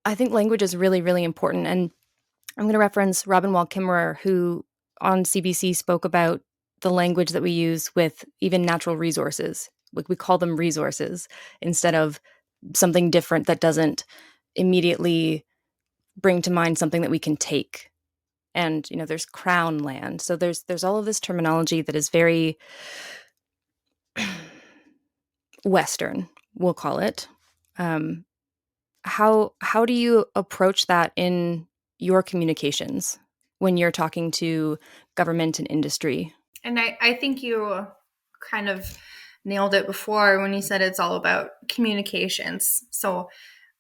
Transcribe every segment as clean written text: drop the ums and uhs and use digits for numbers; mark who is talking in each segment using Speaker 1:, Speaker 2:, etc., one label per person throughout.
Speaker 1: I think language is really, really important. And I'm going to reference Robin Wall Kimmerer, who on CBC spoke about the language that we use with even natural resources. Like we call them resources instead of something different that doesn't immediately bring to mind something that we can take. And there's crown land. So there's all of this terminology that is very Western, we'll call it. Um, how do you approach that in your communications when you're talking to government and industry?
Speaker 2: And I think you kind of nailed it before when you said it's all about communications. So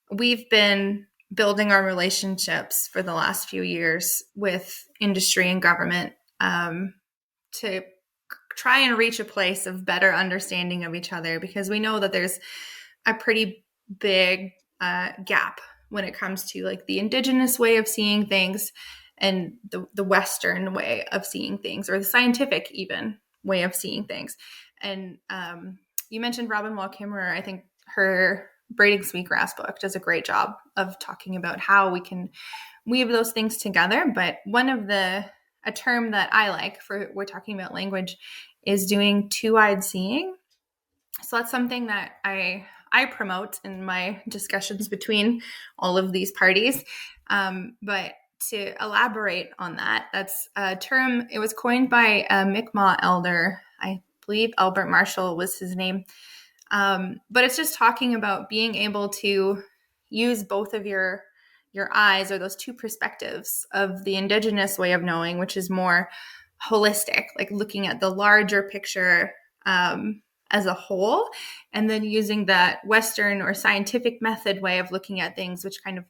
Speaker 2: we've been building our relationships for the last few years with industry and government to try and reach a place of better understanding of each other, because we know that there's a pretty big gap when it comes to like the Indigenous way of seeing things and the Western way of seeing things, or the scientific even way of seeing things. And you mentioned Robin Wall Kimmerer. I think her Braiding Sweetgrass book does a great job of talking about how we can weave those things together. But a term that I like for we're talking about language is doing two-eyed seeing. So that's something that I promote in my discussions between all of these parties. But to elaborate on that, that's a term, it was coined by a Mi'kmaq elder. I believe Albert Marshall was his name. But it's just talking about being able to use both of your eyes, or those two perspectives of the Indigenous way of knowing, which is more holistic, like looking at the larger picture as a whole, and then using that Western or scientific method way of looking at things, which kind of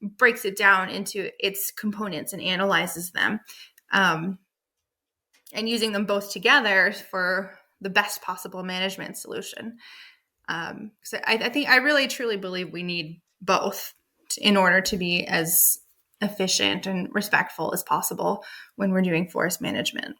Speaker 2: breaks it down into its components and analyzes them, and using them both together for the best possible management solution. So I think I really truly believe we need both in order to be as efficient and respectful as possible when we're doing forest management.